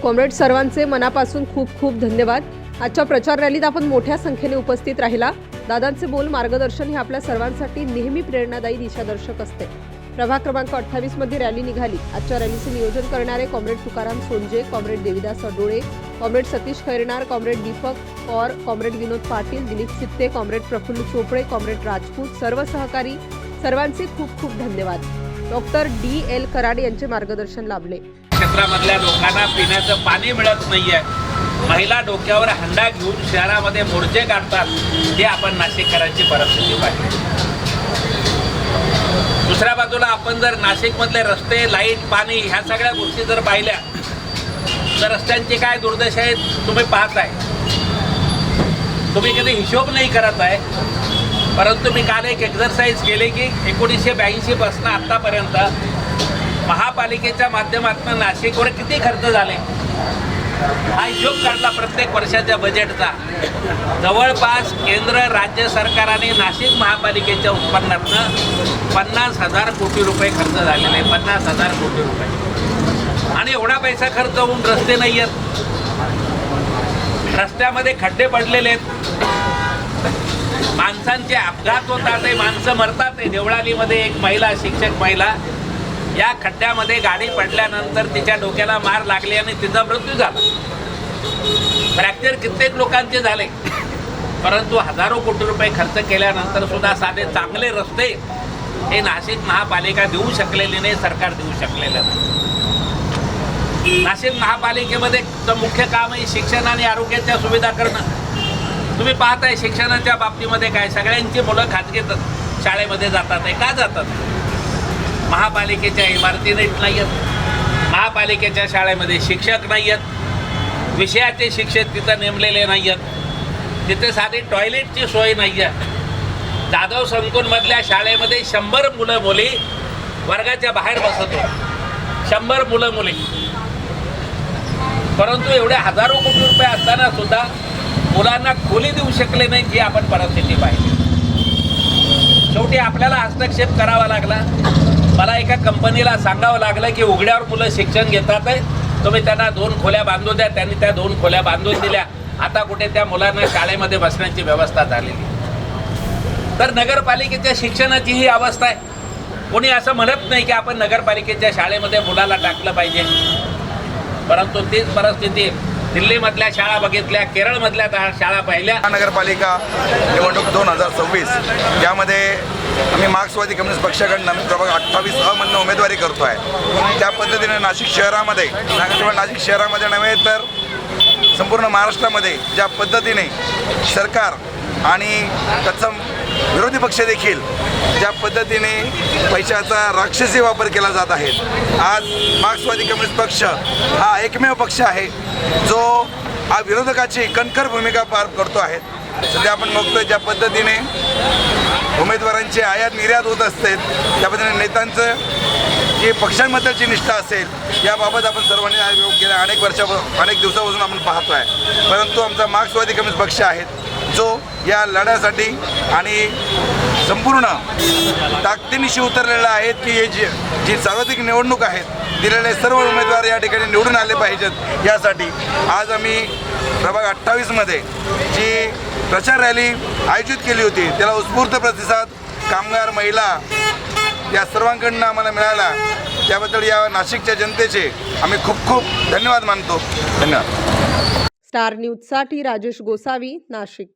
Comrade सर्वांचे मनापासून खूप खूप धन्यवाद। आजच्या प्रचार रॅलीत आपण मोठ्या संख्येने उपस्थित राहिला। दादांचे बोल मार्गदर्शन हे आपल्या सर्वांसाठी नेहमी प्रेरणादायी दिशादर्शक असते। प्रभाग क्रमांक 28 मध्ये रॅली निघाली। आजच्या रॅलीचे नियोजन करणारे comrade Tukaram Sonje, comrade Devidas Adole, comrade Satish Khairnar, comrade Deepak Kaur, comrade Vinod Patil, Dilip Chitte, comrade Praful Chopde, comrade Rajput, सर्व सहकारी सर्वांचे खूप खूप धन्यवाद। डॉक्टर DL कराड यांचे मार्गदर्शन लाभले। क्षेत्रामधल्या लोकांना पिण्याचं पाणी मिळत नाहीये। महिला डोक्यावर हंडा घेऊन शहरामध्ये मोर्चे काढतात, हे आपण नाशिककरांची परिस्थिती पाहिली। दुसऱ्या बाजूला आपण जर नाशिकमधले रस्ते, लाईट, पाणी ह्या सगळ्या गोष्टी जर पाहिल्या तर रस्त्यांची काय दुर्दशा आहे तुम्ही पाहताय। तुम्ही कधी हिशोब नाही करत आहे, परंतु मी काल एक एक्झरसाइज केली की 1982 पासून आतापर्यंत महापालिकेच्या माध्यमातून नाशिकवर किती खर्च झाले हा हिशोब काढला प्रत्येक वर्षाच्या बजेटचा। जवळपास केंद्र राज्य सरकाराने नाशिक महापालिकेच्या उत्पन्नातनं 50,000 कोटी रुपये खर्च झालेले आहे। 50,000 कोटी रुपये। आणि एवढा पैसा खर्च होऊन रस्ते नाही आहेत, रस्त्यामध्ये खड्डे पडलेले आहेत, माणसांचे अपघात होतात, माणसं मरतात। देवळालीमध्ये एक महिला, शिक्षक महिला, या खड्ड्यामध्ये गाडी पडल्यानंतर तिच्या डोक्याला मार लागले आणि तिचा मृत्यू झाला। फ्रॅक्चर कित्येक लोकांचे झाले, परंतु हजारो कोटी रुपये खर्च केल्यानंतर सुद्धा साधे चांगले रस्ते हे नाशिक महापालिका देऊ शकलेली नाही, सरकार देऊ शकलेलं नाही। नाशिक महापालिकेमध्ये मुख्य काम आहे शिक्षण आणि आरोग्याच्या सुविधा करणं। तुम्ही पाहताय शिक्षणाच्या बाबतीमध्ये काय, सगळ्यांची मुलं खाजगी शाळेमध्ये जातात आहे। का जातात? महापालिकेच्या इमारती नीट नाही आहेत, महापालिकेच्या शाळेमध्ये शिक्षक नाही आहेत, विषयाचे शिक्षक तिथं नेमलेले नाही आहेत, तिथे साधी टॉयलेटची सोय नाही आहे। जाधव संकुलमधल्या शाळेमध्ये 100 मुलं मुली वर्गाच्या बाहेर बसत होते, 100 मुलं मुली। परंतु एवढे हजारो कोटी रुपये असताना सुद्धा मुलांना खोली देऊ शकले नाही, ही आपण परिस्थिती पाहिली। शेवटी आपल्याला हस्तक्षेप करावा लागला। मला एका कंपनीला सांगावं लागलं की उघड्यावर मुलं शिक्षण घेतात आहे, तुम्ही त्यांना 2 खोल्या बांधून द्या। त्यांनी त्या 2 खोल्या बांधून दिल्या। आता कुठे त्या मुलांना शाळेमध्ये बसण्याची व्यवस्था झालेली। तर नगरपालिकेच्या शिक्षणाची ही अवस्था आहे। कोणी असं म्हणत नाही की आपण नगरपालिकेच्या शाळेमध्ये मुलाला टाकलं पाहिजे, परंतु तीच परिस्थिती दिल्लीमधल्या शाळा बघितल्या, केरळमधल्या शाळा पाहिल्या। नगरपालिका निवडणूक 2026 यामध्ये आम्ही मार्क्सवादी कम्युनिस्ट पक्षाकडून प्रभाग 28 मधून उमेदवारी करतो आहे। त्या पद्धतीने नाशिक शहरामध्ये, केवळ नाशिक शहरामध्ये नव्हे तर संपूर्ण महाराष्ट्रामध्ये ज्या पद्धतीने सरकार आणि तत्सम विरोधी पक्ष देखील ज्या पद्धतीने पैशाचा राक्षसी वापर केला जात आहे, आज मार्क्सवादी कम्युनिस्ट पक्ष हा एकमेव पक्ष आहे जो हा विरोधकाची कणखर भूमिका पार करतो आहे। सध्या आपण बघतोय ज्या पद्धतीने उमेदवारांची आयात निर्यात होत असते, त्या पद्धतीने नेत्यांचं जी पक्षांबद्दलची निष्ठा असेल याबाबत आपण सर्वांनी गेल्या अनेक दिवसापासून आपण पाहतो आहे। परंतु आमचा मार्क्सवादी कम्युनिस्ट पक्ष आहे जो या लढ्यासाठी आणि संपूर्ण ताकदीनिशी उतरलेला आहे की हे जी सार्वत्रिक निवडणूक आहेत, दिलेले सर्व उमेदवार या ठिकाणी निवडून आले पाहिजेत। यासाठी आज आम्ही प्रभाग 28 मध्ये जी प्रचार रॅली आयोजित केली होती, त्याला उत्स्फूर्त प्रतिसाद कामगार, महिला या सर्वांकडून आम्हाला मिळाला। त्याबद्दल या नाशिकच्या जनतेचे आम्ही खूप खूप धन्यवाद मानतो। धन्यवाद। स्टार न्यूजसाठी राजेश गोसावी, नाशिक।